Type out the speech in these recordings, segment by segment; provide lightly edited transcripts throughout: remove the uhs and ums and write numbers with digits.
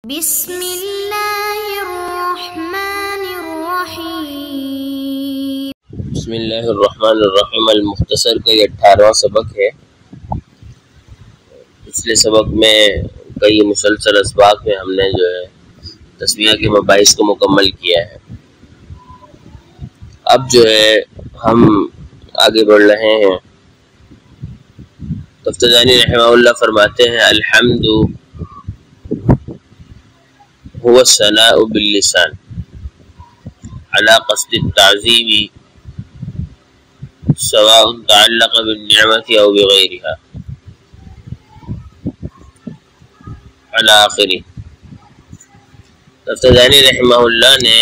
بسم اللہ الرحمن الرحیم۔ بسم اللہ الرحمن الرحیم۔ المختصر کا یہ 18واں سبق ہے۔ پچھلے سبق میں کئی مسلسل اسباق میں ہم نے جو ہے تسمیہ کے مباحث کو مکمل کیا ہے۔ اب جو ہے ہم آگے بڑھ رہے ہیں۔ تفتزانی رحمہ اللہ فرماتے ہیں الحمد هو الثناء باللسان على قصد التعظيم سواء تعلق بالنعمة أو بغيرها على آخره۔ تفتزانی رحمہ اللہ نے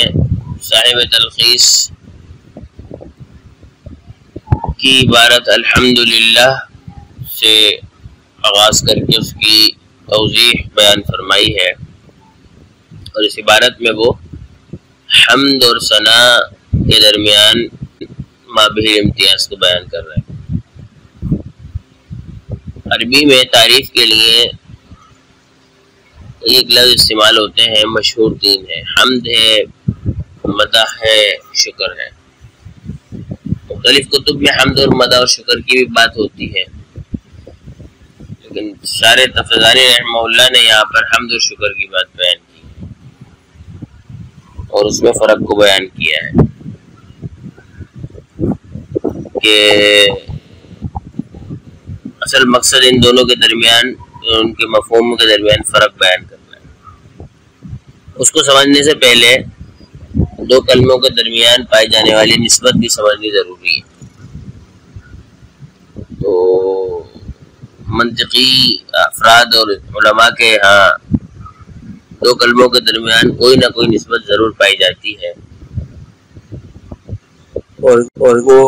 صاحب تلخیص کی عبارت الحمدللہ سے آغاز کر کے اس کی توضیح بیان فرمائی ہے، اور اس عبارت میں وہ حمد اور ثنا کے درمیان مابہ امتیاز کو بیان کر رہے ہیں۔ عربی میں تعریف کے لیے ایک لفظ استعمال ہوتے ہیں، مشہور تین ہیں، حمد ہے، مدح ہے، شکر ہے۔ مختلف کتب میں حمد اور مدح اور شکر کی بھی بات ہوتی ہے، لیکن شارح تفتزانی رحمہ اللہ نے یہاں پر حمد اور شکر کی بات بیان کی اور اس میں فرق کو بیان کیا ہے کہ اصل مقصد ان دونوں کے درمیان، ان کے مفہوم کے درمیان فرق بیان کرنا ہے۔ اس کو سمجھنے سے پہلے دو کلموں کے درمیان پائی جانے والی نسبت بھی سمجھنی ضروری ہے۔ تو منطقی افراد اور علماء کے ہاں دو کلموں کے درمیان کوئی نہ کوئی نسبت ضرور پائی جاتی ہے، اور وہ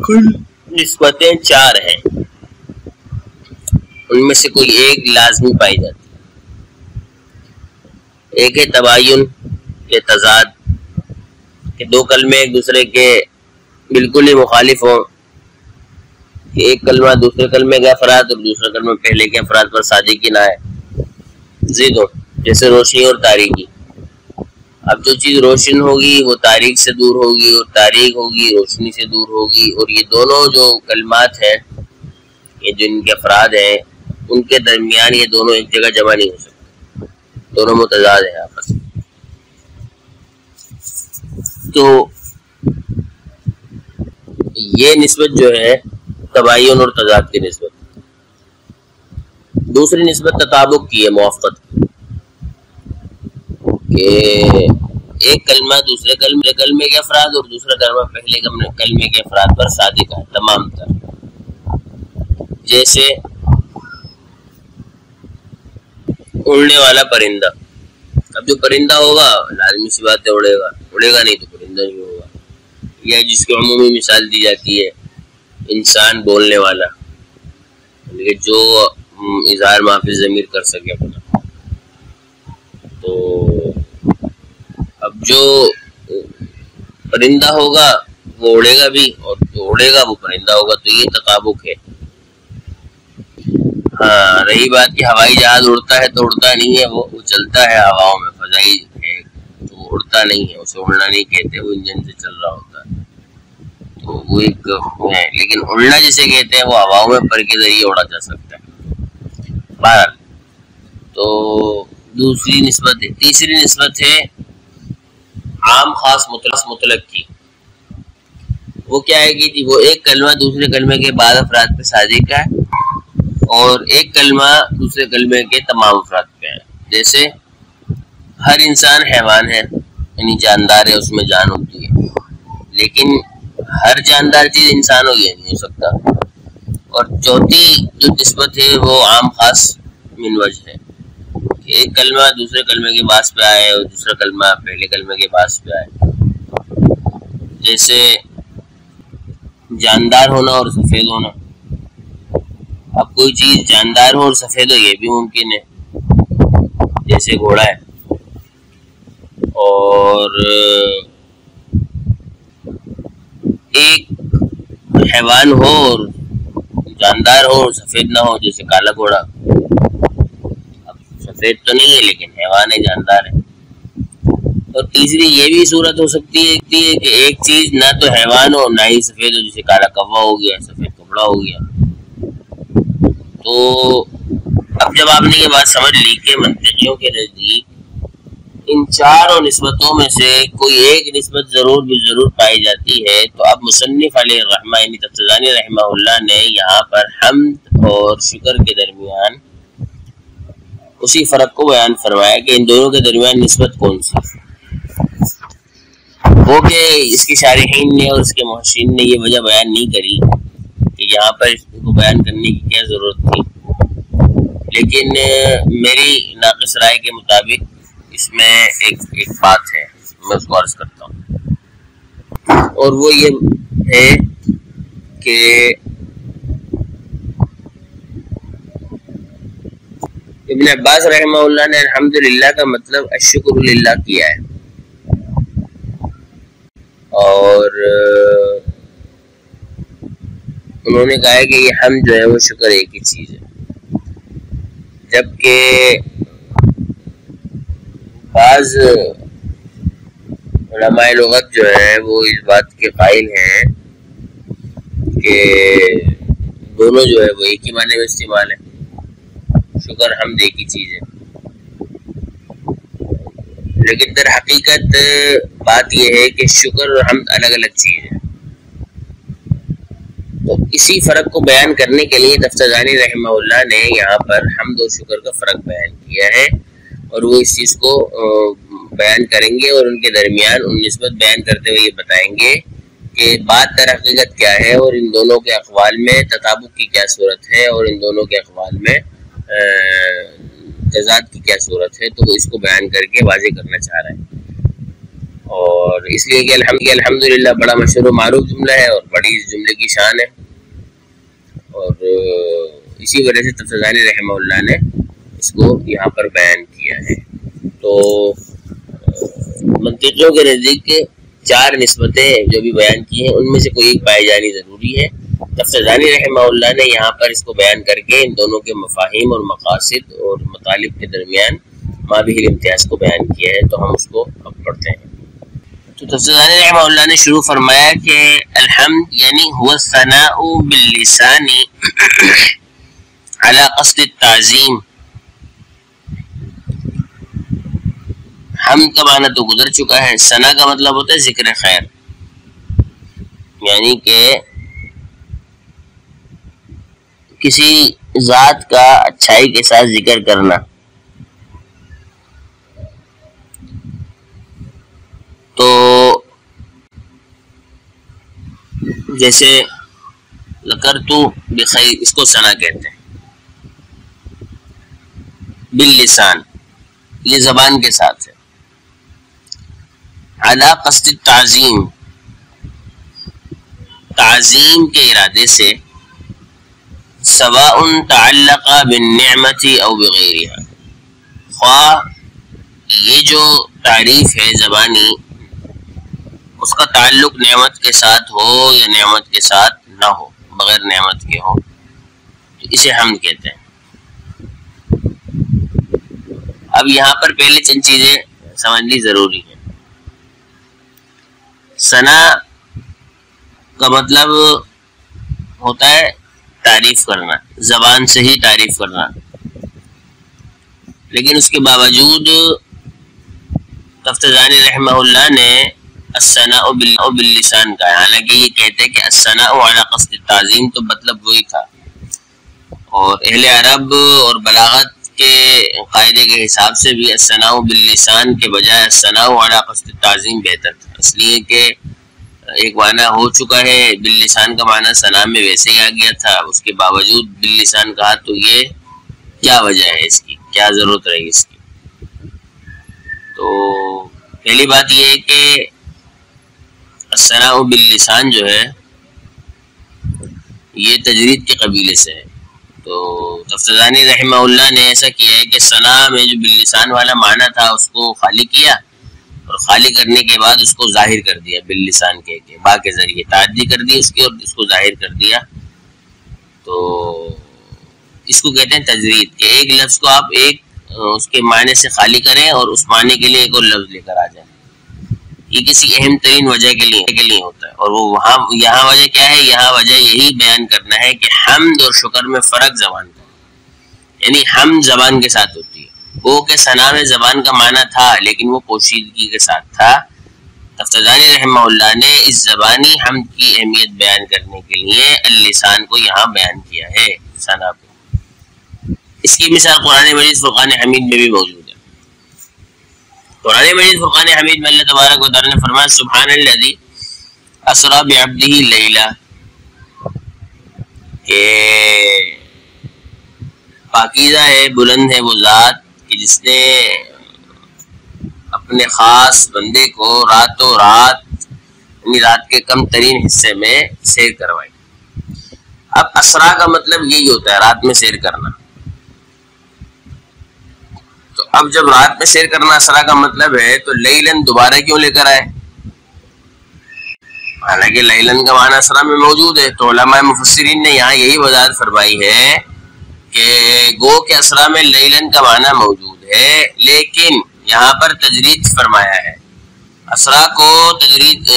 کل نسبتیں چار ہیں، ان میں سے کوئی ایک لازمی پائی جاتی ہے۔ ایک ہے تباین کے تضاد، کہ دو کلمے ایک دوسرے کے بالکل ہی مخالف ہوں، کہ ایک کلمہ دوسرے کلمے کے افراد اور دوسرا کلمہ پہلے کے افراد پر صادق نہ ہے، ضد ہو، جیسے روشنی اور تاریکی۔ اب جو چیز روشن ہوگی وہ تاریک سے دور ہوگی، اور تاریک ہوگی روشنی سے دور ہوگی، اور یہ دونوں جو کلمات ہیں، یہ جو ان کے افراد ہیں، ان کے درمیان یہ دونوں ایک جگہ جمع نہیں ہو سکتے، دونوں متضاد ہیں آپس میں۔ تو یہ نسبت جو ہے تباین اور تضاد کی نسبت۔ دوسری نسبت تطابق کی ہے، موافقت کی، کہ ایک کلمہ دوسرے کلمے کے افراد اور دوسرا کلمہ پہلے کلمے کے افراد پر صادق ہے تمام تر۔ جیسے اڑنے والا پرندہ، اب جو پرندہ ہوگا لازمی سی بات ہے اڑے گا نہیں تو پرندہ نہیں ہوگا۔ یا جس کی عمومی مثال دی جاتی ہے انسان بولنے والا، جو اظہار معافی ضمیر کر سکے اپنا۔ تو اب جو پرندہ ہوگا وہ اڑے گا بھی، اور جو اڑے گا وہ پرندہ ہوگا، تو یہ تطابق ہے۔ ہاں، رہی بات کہ ہوائی جہاز اڑتا ہے تو اڑتا نہیں ہے، وہ چلتا ہے ہواؤں میں، فضائی ہے تو اڑتا نہیں ہے، اسے اڑنا نہیں کہتے، وہ انجن سے چل رہا ہوتا ہے، تو وہ ایک ہے۔ لیکن اڑنا جسے کہتے ہیں وہ ہواؤں میں پر کے ذریعے اڑا جا سکتا ہے۔ بہرحال تو دوسری نسبت ہے۔ تیسری نسبت ہے عام خاص مطلق کی۔ وہ کیا ہے کہ وہ ایک کلمہ دوسرے کلمے کے بعض افراد پہ صادق ہے، اور ایک کلمہ دوسرے کلمے کے تمام افراد پہ ہے۔ جیسے ہر انسان حیوان ہے، یعنی جاندار ہے، اس میں جان ہوتی ہے، لیکن ہر جاندار چیز انسان ہو یہ نہیں ہو سکتا۔ اور چوتھی جو نسبت ہے وہ عام خاص من وجہ ہے، کہ ایک کلمہ دوسرے کلمے کے باعث پہ آئے اور دوسرا کلمہ پہلے کلمے کے باعث پہ آئے۔ جیسے جاندار ہونا اور سفید ہونا۔ اب کوئی چیز جاندار ہو اور سفید ہو یہ بھی ممکن ہے، جیسے گھوڑا ہے، اور ایک حیوان ہو اور جاندار ہو اور سفید نہ ہو، جیسے کالا گھوڑا، سفید تو نہیں ہے لیکن حیوان ہے، جاندار ہے۔ اور تیسری یہ بھی صورت ہو سکتی ہے کہ ایک چیز نہ تو حیوان ہو نہ ہی سفید ہو، جیسے کالا کوا ہو گیا، سفید کپڑا ہو گیا۔ تو اب جب آپ نے یہ بات سمجھ لی کہ منطقیوں کے نزدیک ان چاروں نسبتوں میں سے کوئی ایک نسبت ضرور پائی جاتی ہے، تو اب مصنف علیہ الرحمہ یعنی تفتزانی رحمہ اللہ نے یہاں پر حمد اور شکر کے درمیان اسی فرق کو بیان فرمایا کہ ان دونوں کے درمیان نسبت کون سی، وہ کہ اس کے شارحین نے اور اس کے محشرین نے یہ وجہ بیان نہیں کری کہ یہاں پر اس کو بیان کرنے کی کیا ضرورت تھی، لیکن میری ناقص رائے کے مطابق اس میں ایک بات ہے، میں اس کو عرض کرتا ہوں، اور وہ یہ ہے کہ ابن عباس رحمہ اللہ نے الحمدللہ کا مطلب الشکر للہ کیا ہے، اور انہوں نے کہا ہے کہ یہ حمد جو ہے وہ شکر ایک ہی چیز ہے، جبکہ بعض علماء لغت جو ہے وہ اس بات کے قائل ہیں کہ دونوں جو ہے وہ ایک ہی معنی میں استعمال ہے، شکر حمد ایک ہی چیز ہے، لیکن در حقیقت بات یہ ہے کہ شکر اور حمد الگ الگ چیز ہے۔ تو اسی فرق کو بیان کرنے کے لیے تفتزانی رحمہ اللہ نے یہاں پر حمد اور شکر کا فرق بیان کیا ہے، اور وہ اس چیز کو بیان کریں گے اور ان کے درمیان ان نسبت بیان کرتے ہوئے یہ بتائیں گے کہ بات در حقیقت کیا ہے، اور ان دونوں کے اقوال میں تطابق کی کیا صورت ہے، اور ان دونوں کے اقوال میں تضاد کی کیا صورت ہے، تو وہ اس کو بیان کر کے واضح کرنا چاہ رہے ہیں۔ اور اس لیے کہ الحمدللہ بڑا مشہور و معروف جملہ ہے اور بڑی اس جملے کی شان ہے، اور اسی وجہ سے تفتزانی رحمہ اللہ نے اس کو یہاں پر بیان کیا ہے۔ تو منطقیوں کے نزدیک چار نسبتیں جو بھی بیان کی ہیں ان میں سے کوئی ایک پائی جانی ضروری ہے۔ تفتزانی رحمہ اللہ نے یہاں پر اس کو بیان کر کے ان دونوں کے مفاہیم اور مقاصد اور مطالب کے درمیان مابہ الامتیاز کو بیان کیا ہے، تو ہم اس کو اب پڑھتے ہیں۔ تو تفتزانی رحمہ اللہ نے شروع فرمایا کہ الحمد یعنی هو الثناء باللسان على قصد التعظیم۔ حمد کا معنی تو گزر چکا ہے، ثنا کا مطلب ہوتا ہے ذکر خیر، یعنی کہ کسی ذات کا اچھائی کے ساتھ ذکر کرنا۔ تو جیسے ذکرت بخیر، اس کو ثنا کہتے ہیں، باللسان یہ زبان کے ساتھ ہے، علی قصد التعظیم تعظیم کے ارادے سے، سواء تعلق بالنعمت او بغیرها، خواہ یہ جو تعریف ہے زبانی اس کا تعلق نعمت کے ساتھ ہو یا نعمت کے ساتھ نہ ہو، بغیر نعمت کے ہو، تو اسے حمد کہتے ہیں۔ اب یہاں پر پہلے چند چیزیں سمجھنی ضروری ہیں۔ ثنا کا مطلب ہوتا ہے تعریف کرنا، زبان سے ہی تعریف کرنا، لیکن اس کے باوجود تفتزانی رحمہ اللہ نے الثناء باللسان کا ہے، حالانکہ یہ کہتے ہیں کہ الثناء علی قصد التعظیم، تو مطلب وہی تھا، اور اہل عرب اور بلاغت کے قاعدے کے حساب سے بھی الثناء باللسان کے بجائے الثناء علی قصد التعظیم بہتر تھا، اس لیے کہ ایک معنی ہو چکا ہے، باللسان کا معنی ثنا میں ویسے ہی آ گیا تھا، اس کے باوجود باللسان کہا، تو یہ کیا وجہ ہے اس کی، کیا ضرورت رہی اس کی؟ تو پہلی بات یہ ہے کہ الثناء باللسان جو ہے یہ تجرید کے قبیلے سے ہے، تو تفتزانی رحمہ اللہ نے ایسا کیا ہے کہ ثنا میں جو باللسان والا معنی تھا اس کو خالی کیا، اور خالی کرنے کے بعد اس کو ظاہر کر دیا باللسان کے با کے ذریعے، تعدی کر دی اس کی اور اس کو ظاہر کر دیا، تو اس کو کہتے ہیں تجرید، کہ ایک لفظ کو آپ ایک اس کے معنی سے خالی کریں اور اس معنی کے لیے ایک اور لفظ لے کر آ جائیں. یہ کسی اہم ترین وجہ کے لیے ہوتا ہے. اور وہ یہاں وجہ کیا ہے؟ یہاں وجہ یہی بیان کرنا ہے کہ حمد اور شکر میں فرق زبان کا، یعنی حمد زبان کے ساتھ ہوتی ہے. وہ کہ ثنا میں زبان کا معنی تھا لیکن وہ پوشیدگی کے ساتھ تھا. تفتزانی رحمہ اللہ نے اس زبانی حمد کی اہمیت بیان کرنے کے لیے اللسان کو یہاں بیان کیا ہے، ثنا کو. اس کی مثال قرآن مجید فرقان حمید میں بھی موجود ہے. قرآن مجید فرقان حمید میں اللہ تبارک و تعالی نے فرمایا سبحان الذی اسری بعبدہ لیلا، کہ پاکیزہ ہے، بلند ہے وہ ذات کہ جس نے اپنے خاص بندے کو راتوں رات، یعنی رات کے کم ترین حصے میں سیر کروائی. اب اسرا کا مطلب یہی ہوتا ہے، رات میں سیر کرنا. تو اب جب رات میں سیر کرنا اسرا کا مطلب ہے تو لیلن دوبارہ کیوں لے کر آئے؟ حالانکہ لیلن کا معنی اسرا میں موجود ہے. تو علماء مفسرین نے یہاں یہی وضاحت فرمائی ہے کہ گو کے اسرا میں لیلن کا معنی موجود ہے، لیکن یہاں پر تجرید فرمایا ہے. اسرا کو تجرید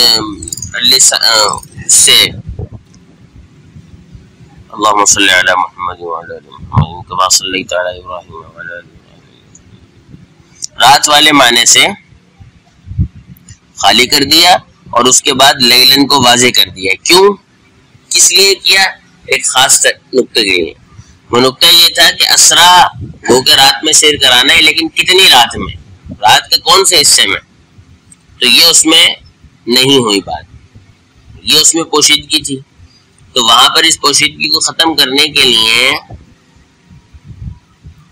سے اللہم صلی علی محمد وعلی آل محمد کما صلیت علی ابراہیم وعلی آل ابراہیم، رات والے معنی سے خالی کر دیا اور اس کے بعد لیلن کو واضح کر دیا. کیوں؟ کس لیے کیا؟ ایک خاص نقطہ کے لیے. وہ نقطہ یہ تھا کہ اسرا وہ کہ رات میں سیر کرانا ہے، لیکن کتنی رات میں، رات کے کون سے حصے میں؟ تو یہ اس میں نہیں ہوئی بات، یہ اس میں پوشیدگی تھی. تو وہاں پر اس پوشیدگی کو ختم کرنے کے لیے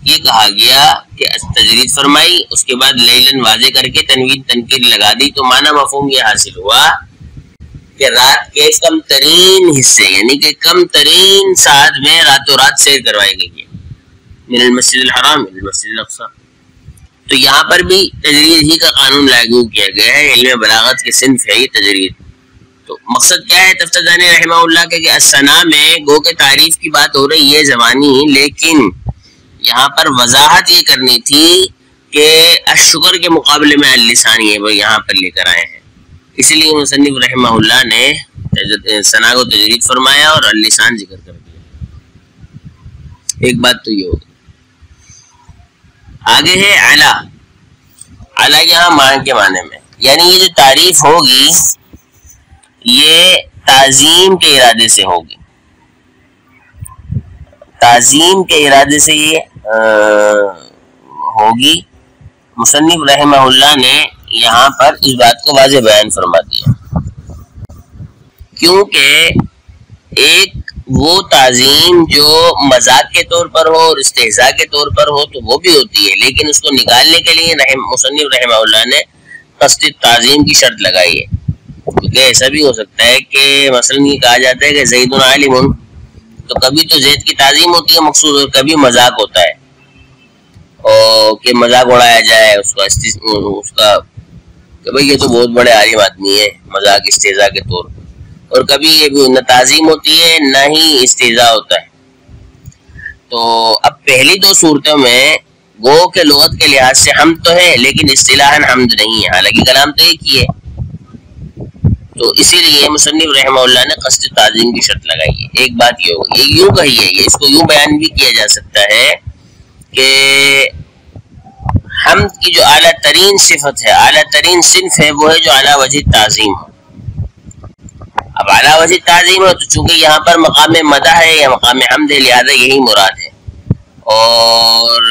یہ کہا گیا کہ تجرید فرمائی، اس کے بعد لیلن واضح کر کے تنوین تنکیر لگا دی. تو معنی مفہوم یہ حاصل ہوا کہ رات کے کم ترین حصے، یعنی کہ کم ترین ساعت میں راتوں رات سیر کروائی گئی ہے، من المسجد الحرام من المسجد الاقصی. تو یہاں پر بھی تجرید ہی کا قانون لاگو کیا گیا ہے. علم بلاغت کے صنف ہے یہ تجرید. تو مقصد کیا ہے تفتزانی رحمہ اللہ کے کہ الثنا میں گو کے تعریف کی بات ہو رہی ہے زبانی، لیکن یہاں پر وضاحت یہ کرنی تھی کہ الشکر کے مقابلے میں اللسانی ہے وہ یہاں پر لے کر آئے ہیں. اسی لیے مصنف رحمہ اللہ نے ثنا کو تجرید فرمایا اور اللسان ذکر کر دیا. ایک بات تو یہ ہوگی. آگے ہے اعلیٰ. اعلیٰ یہاں مان کے معنی میں، یعنی یہ جو تعریف ہوگی یہ تعظیم کے ارادے سے ہوگی. تعظیم کے ارادے سے یہ ہوگی. مصنف رحمہ اللہ نے یہاں پر اس بات کو واضح بیان فرما دیا، کیونکہ ایک وہ تعظیم جو مذاق کے طور پر ہو اور استہزاء کے طور پر ہو تو وہ بھی ہوتی ہے، لیکن اس کو نکالنے کے لیے مصنف رحمہ اللہ نے قصد تعظیم کی شرط لگائی ہے. کیونکہ ایسا بھی ہو سکتا ہے کہ مثلا یہ کہا جاتا ہے کہ زید عالم، تو کبھی تو زید کی تعظیم ہوتی ہے مقصود، اور کبھی مذاق ہوتا ہے اور کہ مذاق اڑایا جائے اس کا کہ بھئی یہ تو بہت بڑے عالم آدمی ہے، مذاق استہزاء کے طور پر. اور کبھی یہ بھی نہ تعظیم ہوتی ہے نہ ہی استہزاء ہوتا ہے. تو اب پہلی دو صورتوں میں گو کے لغت کے لحاظ سے حمد تو ہے لیکن اصطلاحاً حمد نہیں ہے، حالانکہ کلام تو ایک ہی ہے. تو اسی لیے مصنف رحمہ اللہ نے قصد تعظیم کی شرط لگائی ہے. ایک بات یہ ہوگی، یہ یوں کہی ہے، یہ اس کو یوں بیان بھی کیا جا سکتا ہے کہ حمد کی جو اعلیٰ ترین صفت ہے، اعلیٰ ترین صنف ہے، وہ ہے جو اعلیٰ وجہ تعظیم ہو. اب اعلیٰ وجہ تعظیم ہو تو چونکہ یہاں پر مقام مدح ہے یا مقام حمد ہے، لہذا یہی مراد ہے. اور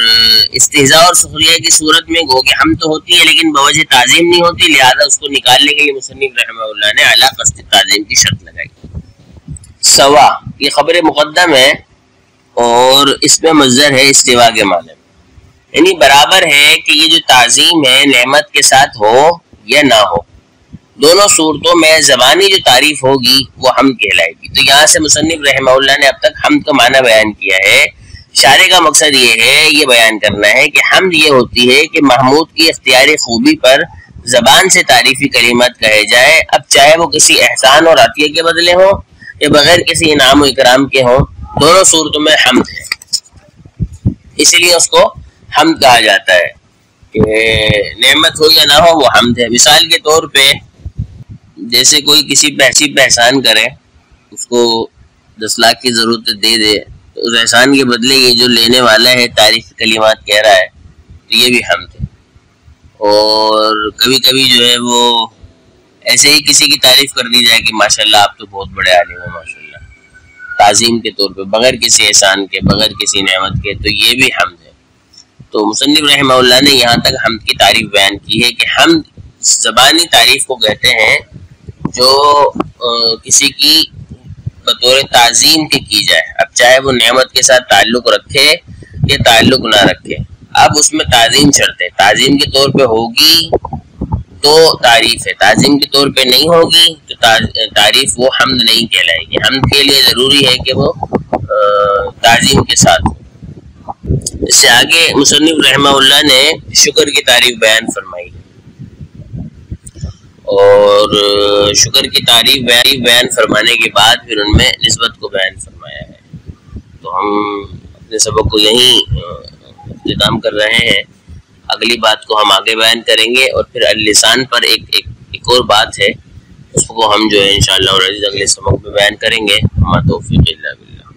استہزاء اور سخریہ کی صورت میں گو کہ حمد تو ہوتی ہے لیکن بوجہ تعظیم نہیں ہوتی، لہذا اس کو نکالنے کے لیے مصنف رحمہ اللہ نے اعلیٰ قصد تعظیم کی شرط لگائی. سوا یہ خبر مقدم ہے اور اس میں مصدر ہے استوا کے معنی میں، یعنی برابر ہے کہ یہ جو تعظیم ہے نعمت کے ساتھ ہو یا نہ ہو. دونوں صورتوں میں زبانی جو تعریف ہوگی وہ حمد کہلائے گی. تو یہاں سے مصنف رحمہ اللہ نے اب تک حمد کا معنی بیان کیا ہے. اشارے کا مقصد یہ ہے، یہ بیان کرنا ہے کہ حمد یہ ہوتی ہے کہ محمود کی اختیاری خوبی پر زبان سے تعریفی کلمات کہے جائے، اب چاہے وہ کسی احسان اور عطیہ کے بدلے ہوں یا بغیر کسی انعام و اکرام کے ہوں، دونوں صورتوں میں حمد ہے، اسی لیے اس کو حمد کہا جاتا ہے کہ نعمت ہو یا نہ ہو وہ حمد ہے۔ مثال کے طور پہ جیسے کوئی کسی پہ احسان کرے، اس کو 10 لاکھ کی ضرورت دے دے، تو اس احسان کے بدلے یہ جو لینے والا ہے تعریف کلمات کہہ رہا ہے تو یہ بھی حمد ہے۔ اور کبھی کبھی جو ہے وہ ایسے ہی کسی کی تعریف کر دی جائے کہ ماشاءاللہ آپ تو بہت بڑے عالم ہیں ماشاءاللہ، تعظیم کے طور پہ بغیر کسی احسان کے، بغیر کسی نعمت کے، تو یہ بھی حمد ہے۔ تو مصنف رحمہ اللہ نے یہاں تک حمد کی تعریف بیان کی ہے کہ حمد زبانی تعریف کو کہتے ہیں جو کسی کی بطور تعظیم کے کی جائے، اب چاہے وہ نعمت کے ساتھ تعلق رکھے یا تعلق نہ رکھے، اب اس میں تعظیم شرط ہے، تعظیم کے طور پہ ہوگی تو تعریف ہے، تعظیم کے طور پہ نہیں ہوگی تو تعریف وہ حمد نہیں کہلائے گی۔ حمد کے لیے ضروری ہے کہ وہ تعظیم کے ساتھ ہو۔ اس سے آگے مصنف رحمہ اللہ نے شکر کی تعریف بیان فرمائی، اور شکر کی تعریف بیان فرمانے کے بعد پھر ان میں نسبت کو بیان فرمایا ہے۔ تو ہم اپنے سبق کو یہیں اختتام کر رہے ہیں، اگلی بات کو ہم آگے بیان کریں گے، اور پھر اللسان پر ایک اور بات ہے، اس کو ہم جو ہے انشاءاللہ اگلے سبق میں بیان کریں گے۔ ہمارا توفیق اللہ۔